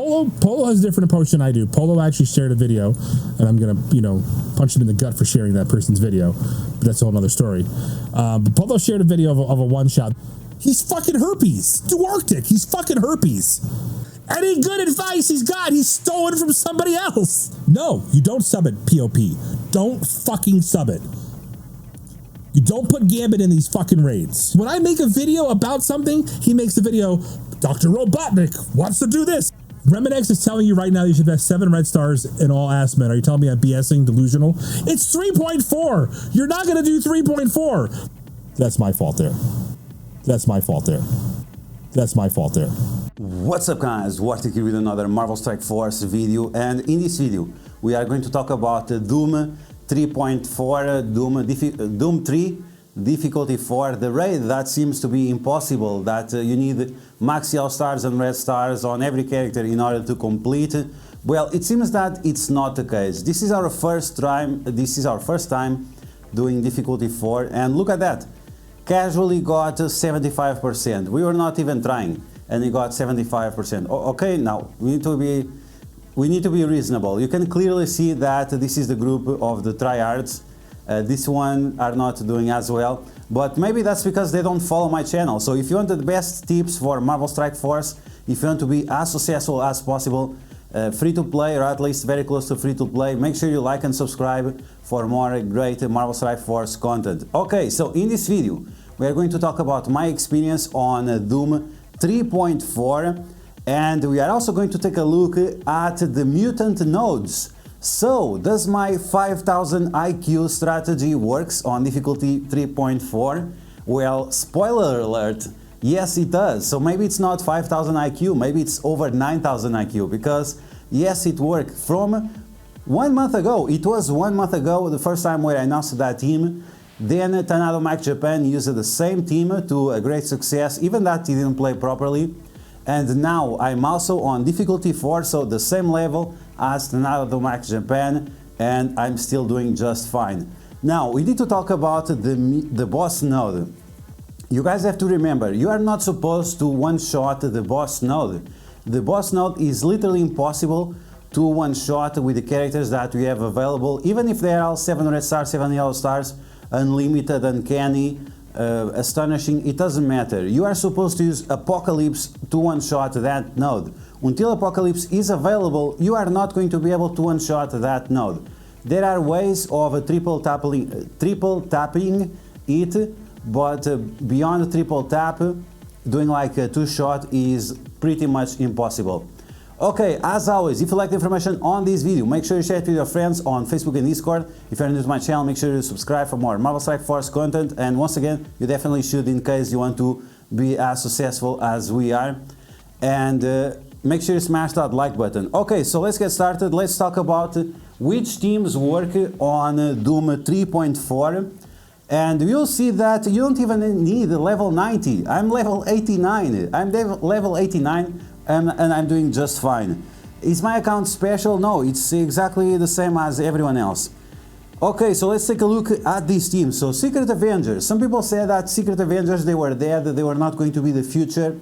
Polo has a different approach than I do. Polo actually shared a video, and I'm gonna, punch him in the gut for sharing that person's video, but that's a whole other story. But Polo shared a video of a one-shot. He's fucking herpes. DuArktik, he's fucking herpes. Any good advice he's got, he's stolen from somebody else. No, you don't sub it, POP. Don't fucking sub it. You don't put Gambit in these fucking raids. When I make a video about something, he makes a video, Dr. Robotnik wants to do this. Remedex is telling you right now you should invest 7 red stars in all ass men. Are you telling me I'm BSing, delusional? It's 3.4. You're not going to do 3.4. That's my fault there. That's my fault there. That's my fault there. What's up guys, duarktikhq here with another Marvel Strike Force video, and in this video we are going to talk about Doom 3.4, Doom 3 difficulty 4, the raid that seems to be impossible, that you need max yellow stars and red stars on every character in order to complete. Well, it seems that it's not the case. This is our first time doing difficulty 4, and look at that. Casually got 75%. We were not even trying, and we got 75%. Okay, now we need to be reasonable. You can clearly see that this is the group of the tryhards. This one are not doing as well, but maybe that's because they don't follow my channel. So if you want the best tips for Marvel Strike Force, if you want to be as successful as possible, free to play, or at least very close to free to play, make sure you like and subscribe for more great Marvel Strike Force content. Okay, so in this video we are going to talk about my experience on Doom 3.4, and we are also going to take a look at the mutant nodes. So does my 5000 IQ strategy works on difficulty 3.4? Well, spoiler alert, yes it does. So maybe it's not 5000 IQ, maybe it's over 9000 IQ, because yes, it worked from 1 month ago. It was 1 month ago, the first time where I announced that team. Then Tornado Mac Japan used the same team to a great success, even that he didn't play properly. And now I'm also on difficulty 4, so the same level as Tornado Mac Japan, and I'm still doing just fine. Now we need to talk about the boss node. You guys have to remember, you are not supposed to one-shot the boss node. The boss node is literally impossible to one-shot with the characters that we have available, even if they are all 7 red stars, 7 yellow stars, unlimited, uncanny, astonishing, it doesn't matter. You are supposed to use Apocalypse to one-shot that node. Until Apocalypse is available, you are not going to be able to one-shot that node. There are ways of triple tapping it, but beyond triple tap, doing like a 2-shot is pretty much impossible. Okay, as always, if you like the information on this video, make sure you share it with your friends on Facebook and Discord. If you're new to my channel, make sure you subscribe for more Marvel Strike Force content. And once again, you definitely should, in case you want to be as successful as we are. And make sure you smash that like button. Okay, so let's get started. Let's talk about which teams work on Doom 3.4. And you'll see that you don't even need level 90. I'm level 89. I'm level 89. And I'm doing just fine. Is my account special? No, it's exactly the same as everyone else. Okay, so let's take a look at these teams. So Secret Avengers. Some people say that Secret Avengers, they were dead, they were not going to be the future.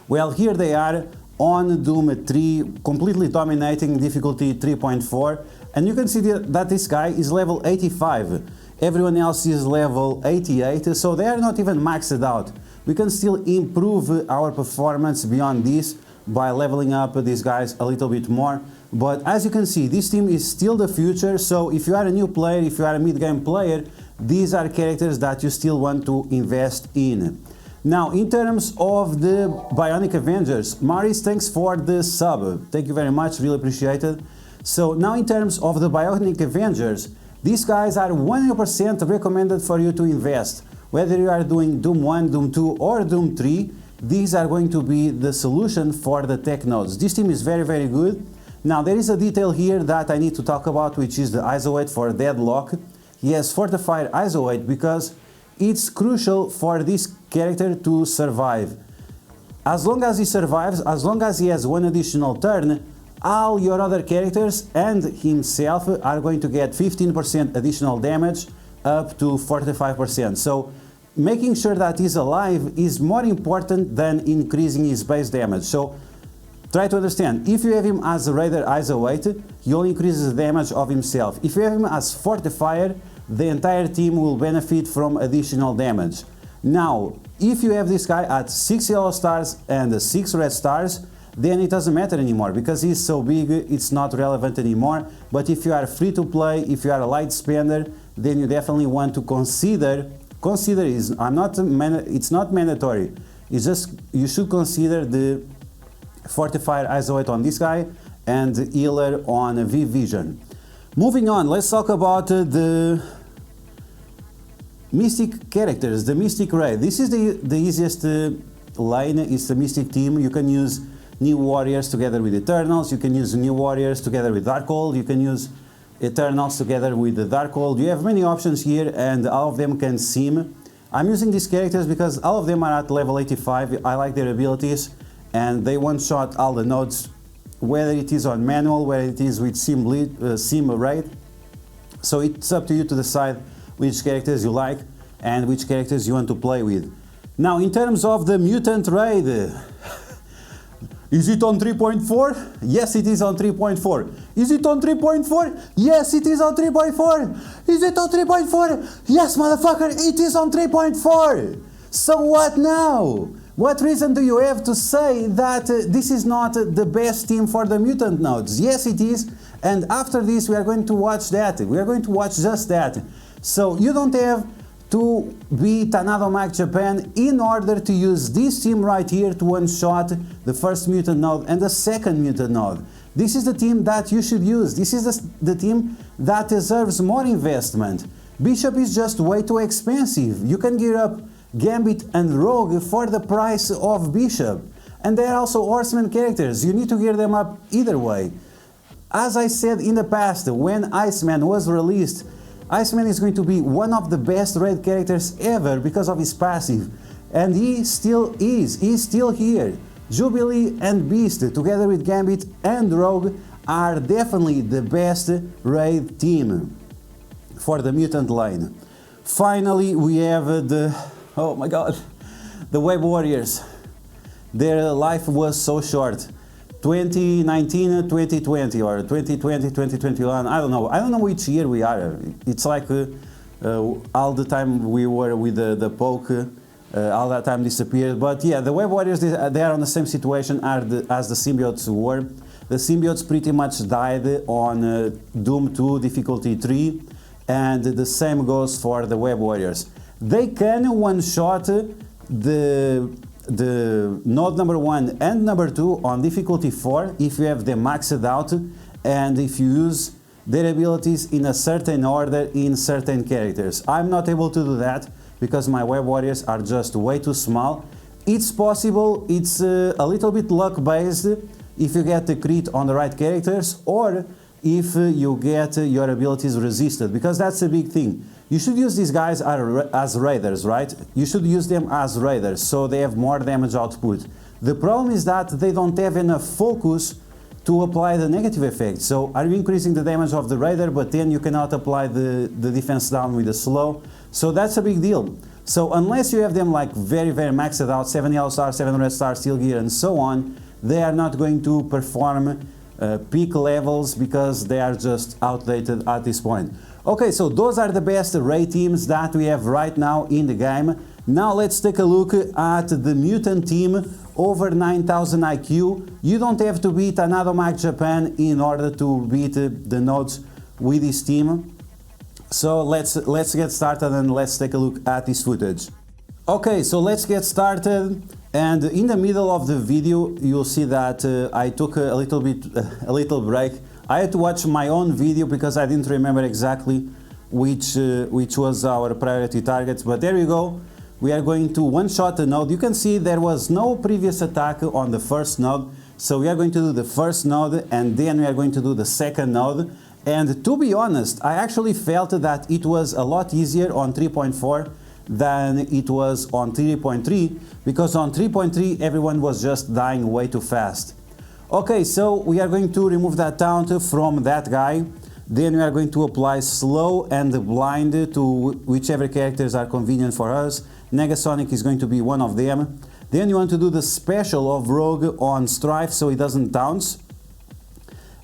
Well, here they are on Doom 3, completely dominating difficulty 3.4. And you can see that this guy is level 85. Everyone else is level 88, so they are not even maxed out. We can still improve our performance beyond this by leveling up these guys a little bit more. But as you can see, this team is still the future, so if you are a new player, if you are a mid-game player, these are characters that you still want to invest in. Now, in terms of the Bionic Avengers, Maris, thanks for the sub. Thank you very much, really appreciate it. So now in terms of the Bionic Avengers, these guys are 100% recommended for you to invest. Whether you are doing Doom 1, Doom 2 or Doom 3, these are going to be the solution for the tech nodes. This team is very, very good. Now there is a detail here that I need to talk about, which is the ISO 8 for Deadlock. He has fortified ISO 8 because it's crucial for this character to survive. As long as he survives, as long as he has one additional turn, all your other characters and himself are going to get 15% additional damage up to 45%. So making sure that he's alive is more important than increasing his base damage. So Try to understand, if you have him as a Raider ISO 8, he only increases the damage of himself. If you have him as Fortifier, the entire team will benefit from additional damage. Now, if you have this guy at 6 yellow stars and 6 red stars, then it doesn't matter anymore, because he's so big, it's not relevant anymore. But if you are free to play, if you are a light spender, then you definitely want to consider is, it's not mandatory, it's just, you should consider the Fortifier ISO 8 on this guy and Healer on V-Vision. Moving on, let's talk about the Mystic characters, the Mystic Raid. This is the easiest lane, it's the Mystic team. You can use New Warriors together with Eternals, you can use New Warriors together with Darkhold, you can use Eternals together with the Darkhold. You have many options here and all of them can sim. I'm using these characters because all of them are at level 85, I like their abilities, and they one-shot all the nodes, whether it is on manual, whether it is with sim raid. So it's up to you to decide which characters you like and which characters you want to play with. Now, in terms of the Mutant raid, is it on 3.4? Yes, it is on 3.4. Is it on 3.4? Yes, it is on 3.4. Is it on 3.4? Yes, motherfucker, it is on 3.4. So what now? What reason do you have to say that this is not the best team for the Mutant nodes? Yes, it is, and after this we are going to watch that. We are going to watch just that. So you don't have to be Tanado Mag Japan in order to use this team right here to one-shot the first Mutant node and the second Mutant node. This is the team that you should use. This is the team that deserves more investment. Bishop is just way too expensive. You can gear up Gambit and Rogue for the price of Bishop. And they are also Horseman characters, you need to gear them up either way. As I said in the past, when Iceman was released, Iceman is going to be one of the best raid characters ever because of his passive. And he still is, he's still here. Jubilee and Beast, together with Gambit and Rogue, are definitely the best raid team for the Mutant lane. Finally, we have oh my god, the Web Warriors. Their life was so short. 2019, 2020, or 2020, 2021, I don't know which year we are. It's like all the time we were with the poke, all that time disappeared. But yeah, the Web Warriors, they are on the same situation as the Symbiotes were. The Symbiotes pretty much died on Doom 2 difficulty 3, and the same goes for the Web Warriors. They can one-shot the node number 1 and number 2 on difficulty 4 if you have them maxed out and if you use their abilities in a certain order in certain characters. I'm not able to do that because my Web Warriors are just way too small. It's possible, it's a little bit luck based if you get the crit on the right characters or if you get your abilities resisted, because that's a big thing. You should use these guys as raiders, right? You should use them as raiders so they have more damage output. The problem is that they don't have enough focus to apply the negative effect. So are you increasing the damage of the raider, but then you cannot apply the defense down with the slow? So that's a big deal. So unless you have them like very maxed out, 7 yellow stars, 7 red stars, steel gear and so on, they are not going to perform peak levels because they are just outdated at this point. Okay, so those are the best raid teams that we have right now in the game. Now let's take a look at the Mutant team over 9000 IQ. You don't have to beat Tanado Mag Japan in order to beat the nodes with this team. So let's get started and let's take a look at this footage. Okay, so let's get started. And in the middle of the video, you'll see that I took a little break. I had to watch my own video because I didn't remember exactly which was our priority targets. But there you go. We are going to one-shot the node. You can see there was no previous attack on the first node. So we are going to do the first node and then we are going to do the second node. And to be honest, I actually felt that it was a lot easier on 3.4 than it was on 3.3, because on 3.3 everyone was just dying way too fast. Okay, so we are going to remove that taunt from that guy. Then we are going to apply slow and blind to whichever characters are convenient for us. Negasonic is going to be one of them. Then you want to do the special of Rogue on Strife so it doesn't bounce.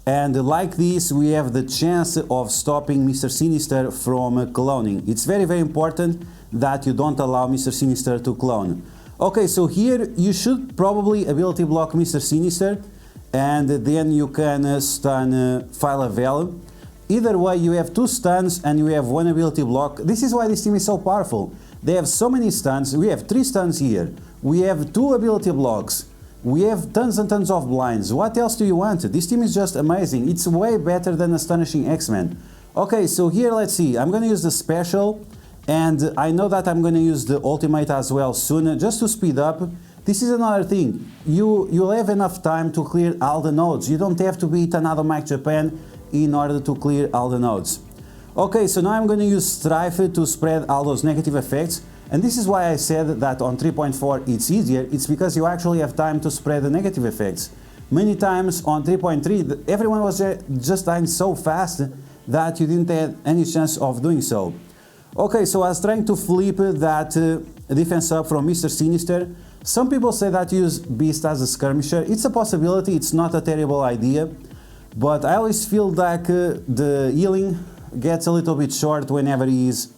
And like this, we have the chance of stopping Mr. Sinister from cloning. It's very, very important that you don't allow Mr. Sinister to clone. Okay, so here you should probably ability block Mr. Sinister, and then you can stun Phyla-Vell. Either way, you have 2 stuns and you have 1 ability block. This is why this team is so powerful. They have so many stuns. We have 3 stuns here. We have 2 ability blocks. We have tons and tons of blinds. What else do you want? This team is just amazing. It's way better than Astonishing X-Men. Okay, so here let's see. I'm gonna use the special, and I know that I'm gonna use the ultimate as well soon, just to speed up. This is another thing. You'll have enough time to clear all the nodes. You don't have to beat another Mike Japan in order to clear all the nodes. Okay, so now I'm gonna use Strife to spread all those negative effects. And this is why I said that on 3.4 it's easier. It's because you actually have time to spread the negative effects. Many times on 3.3, everyone was just dying so fast that you didn't have any chance of doing so. Okay, so I was trying to flip that defense up from Mr. Sinister. Some people say that you use Beast as a skirmisher. It's a possibility, it's not a terrible idea. But I always feel like the healing gets a little bit short whenever he is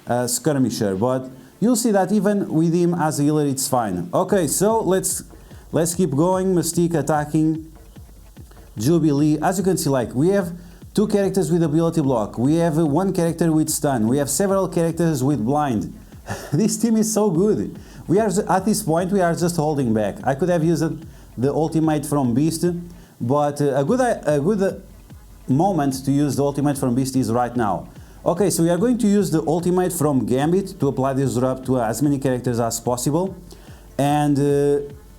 a skirmisher. But you'll see that even with him as a healer, it's fine. Okay, so let's keep going. Mystique attacking Jubilee. As you can see, like, we have 2 characters with ability block. We have 1 character with stun. We have several characters with blind. This team is so good. We are at this point we are just holding back. I could have used the ultimate from Beast, but a good moment to use the ultimate from Beast is right now. Okay, so we are going to use the ultimate from Gambit to apply Disrupt to as many characters as possible, and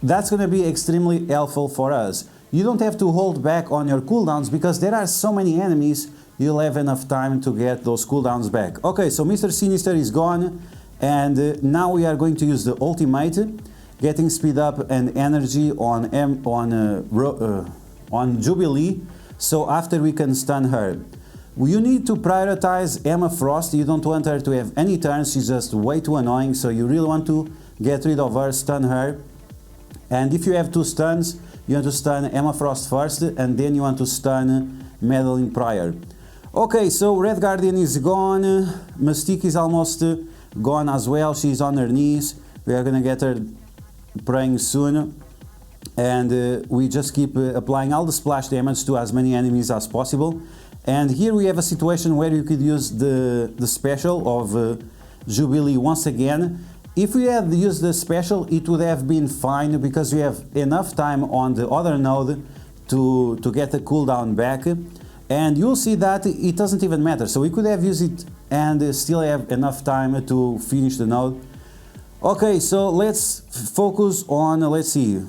that's going to be extremely helpful for us. You don't have to hold back on your cooldowns because there are so many enemies, you'll have enough time to get those cooldowns back. Okay, so Mr. Sinister is gone, and now we are going to use the ultimate, getting speed up and energy on Jubilee, so after we can stun her. You need to prioritize Emma Frost. You don't want her to have any turns, she's just way too annoying, so you really want to get rid of her, stun her. And if you have 2 stuns, you want to stun Emma Frost first, and then you want to stun Madeline Pryor. Okay, so Red Guardian is gone, Mystique is almost gone as well, she's on her knees. We are gonna get her praying soon. And we just keep applying all the splash damage to as many enemies as possible. And here we have a situation where you could use the special of Jubilee once again. If we had used the special, it would have been fine because we have enough time on the other node to get the cooldown back. And you'll see that it doesn't even matter. So we could have used it and still have enough time to finish the node. Okay, so let's focus on, let's see.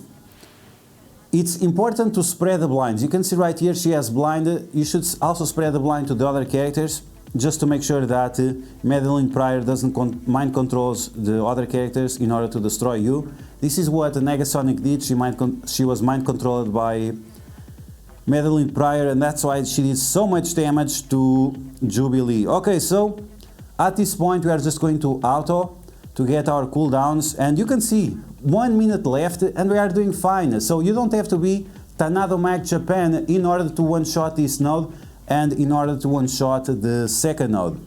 It's important to spread the blinds. You can see right here she has blind. You should also spread the blind to the other characters, just to make sure that Madeline Pryor doesn't mind controls the other characters in order to destroy you. This is what Negasonic did. She was mind controlled by Madeline Pryor, and that's why she did so much damage to Jubilee. Okay, so at this point we are just going to auto to get our cooldowns, and you can see 1 minute left and we are doing fine. So you don't have to be Tanado Mag Japan in order to one-shot this node and in order to one-shot the second node.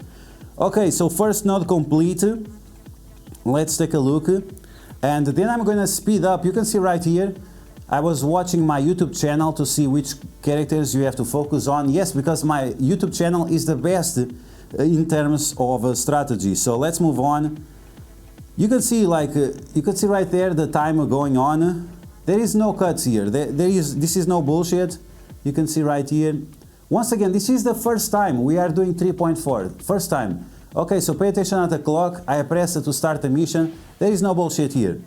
Okay, so first node complete. Let's take a look. And then I'm gonna speed up. You can see right here, I was watching my YouTube channel to see which characters you have to focus on. Yes, because my YouTube channel is the best in terms of strategy. So let's move on. You can see, like, you can see right there the time going on. There is no cuts here. This is no bullshit. You can see right here. Once again, this is the first time we are doing 3.4. First time. Okay, so pay attention at the clock. I press it to start the mission. There is no bullshit here.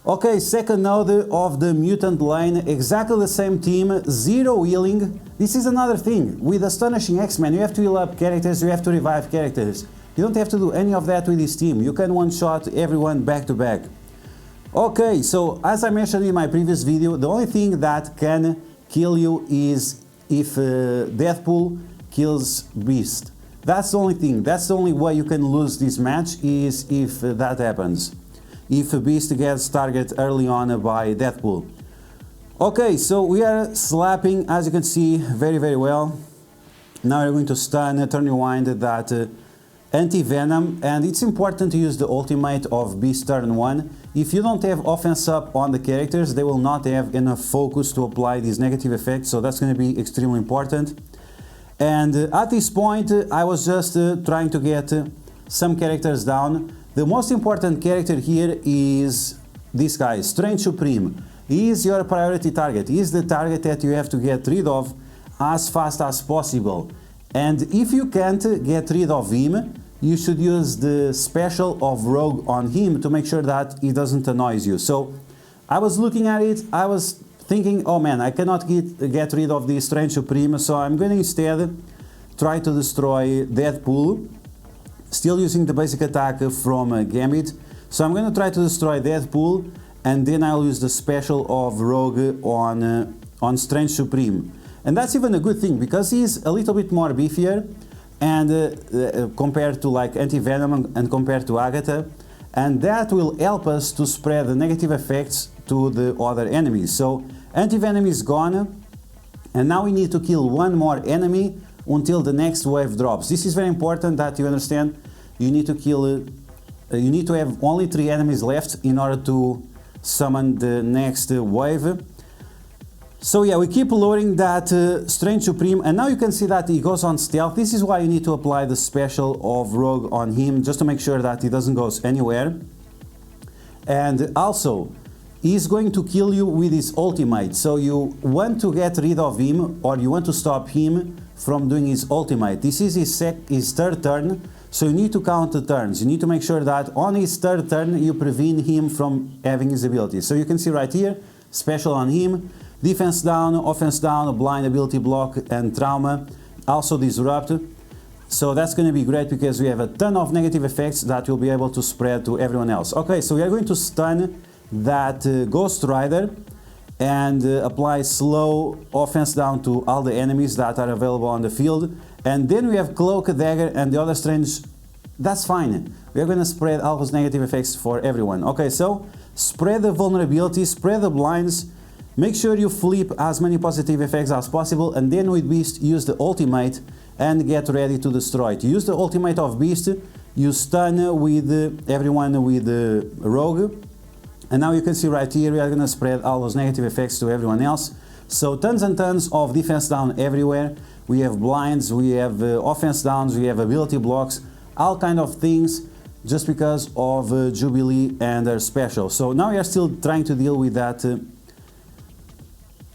Okay, second node of the Mutant lane. Exactly the same team. 0 healing. This is another thing. With Astonishing X-Men, you have to heal up characters. You have to revive characters. You don't have to do any of that with this team. You can one-shot everyone back to back. Okay, so as I mentioned in my previous video, the only thing that can kill you is if Deathpool kills Beast. That's the only thing. That's the only way you can lose this match, is if that happens. if a beast gets targeted early on by Deadpool. Okay, so we are slapping, as you can see, very, very well. Now we're going to stun, turn rewind that anti-venom, and it's important to use the ultimate of Beast turn 1. If you don't have offense up on the characters, they will not have enough focus to apply these negative effects, so that's going to be extremely important. And at this point, I was just trying to get some characters down. The most important character here is this guy, Strange Supreme. He is your priority target. He is the target that you have to get rid of as fast as possible. And if you can't get rid of him, you should use the special of Rogue on him to make sure that he doesn't annoy you. So I was looking at it, I was thinking, oh man, I cannot get rid of the Strange Supreme, so I'm going to instead try to destroy Deadpool, still using the basic attack from Gambit. So I'm going to try to destroy Deadpool, and then I'll use the special of Rogue on Strange Supreme. And that's even a good thing, because he's a little bit more beefier, and compared to like Anti-Venom and compared to Agatha, and that will help us to spread the negative effects to the other enemies. So Anti-Venom is gone, and now we need to kill one more enemy until the next wave drops. This is very important that you understand. You need to kill, you need to have only 3 enemies left in order to summon the next wave. So yeah, we keep lowering that Strange Supreme, and now you can see that he goes on stealth. This is why you need to apply the special of Rogue on him, just to make sure that he doesn't go anywhere. And also, he's going to kill you with his ultimate, so you want to get rid of him, or you want to stop him from doing his ultimate. This is his third turn, so you need to count the turns. You need to make sure that on his third turn you prevent him from having his ability. So you can see right here, special on him, defense down, offense down, blind, ability block, and trauma, also disrupt. So that's going to be great because we have a ton of negative effects that we'll be able to spread to everyone else. Okay, so we are going to stun that Ghost Rider and apply slow offense down to all the enemies that are available on the field. And then we have Cloak, Dagger, and the other Strange. That's fine. We are going to spread all those negative effects for everyone. Okay, so spread the vulnerability, spread the blinds. Make sure you flip as many positive effects as possible, and then with Beast use the ultimate and get ready to destroy it. Use the ultimate of Beast, you stun with everyone with Rogue, and now you can see right here we are going to spread all those negative effects to everyone else. So tons and tons of defense down everywhere. We have blinds, we have offense downs, we have ability blocks, all kind of things just because of Jubilee and their special. So now we are still trying to deal with that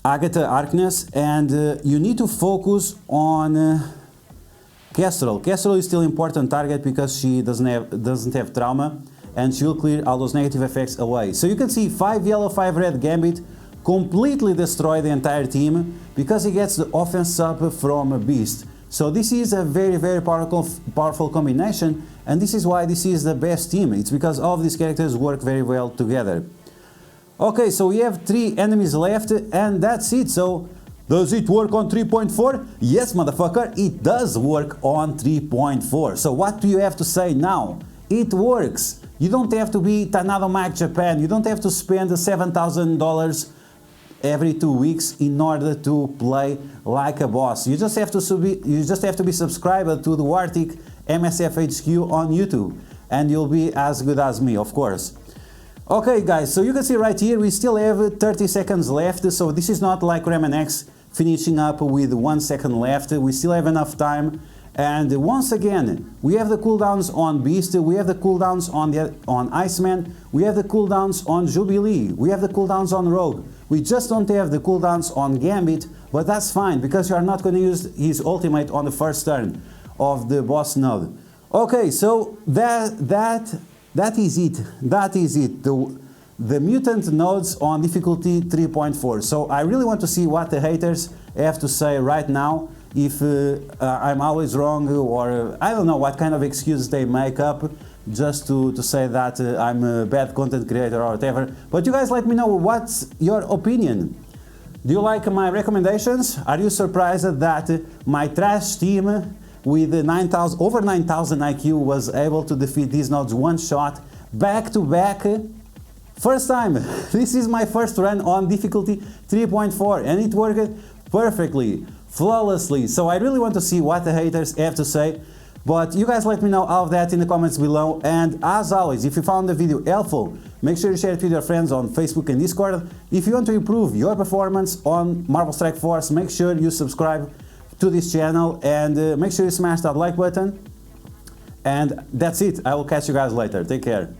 Agatha Harkness, and you need to focus on Kestrel. Kestrel is still an important target because she doesn't have trauma, and she will clear all those negative effects away. So you can see 5 yellow, 5 red Gambit completely destroy the entire team because he gets the offense up from a Beast. So this is a very, very powerful combination, and this is why this is the best team. It's because all of these characters work very well together. Okay, so we have 3 enemies left, and that's it. So, does it work on 3.4? Yes, motherfucker, it does work on 3.4. So what do you have to say now? It works. You don't have to be Tanado Mac Japan. You don't have to spend $7,000 every 2 weeks in order to play like a boss. You just have to be subscribed to the DuArktik MSF HQ on YouTube, and you'll be as good as me, of course. Okay guys, so you can see right here we still have 30 seconds left, so this is not like Rayman X finishing up with 1 second left. We still have enough time, and once again we have the cooldowns on Beast, we have the cooldowns on Iceman, we have the cooldowns on Jubilee, we have the cooldowns on Rogue. We just don't have the cooldowns on Gambit, but that's fine because you are not going to use his ultimate on the first turn of the boss node. Okay, so that is it. That is it. The mutant nodes on difficulty 3.4. So I really want to see what the haters have to say right now. If I'm always wrong, or I don't know what kind of excuse they make up just to say that I'm a bad content creator or whatever. But you guys let me know what's your opinion. Do you like my recommendations? Are you surprised that my trash team with over 9,000 IQ was able to defeat these nodes one shot back to back? First time, this is my first run on difficulty 3.4 and it worked perfectly, flawlessly. So I really want to see what the haters have to say. But you guys let me know all of that in the comments below. And as always, if you found the video helpful, make sure you share it with your friends on Facebook and Discord. If you want to improve your performance on Marvel Strike Force, make sure you subscribe to this channel and make sure you smash that like button. And that's it. I will catch you guys later. Take care.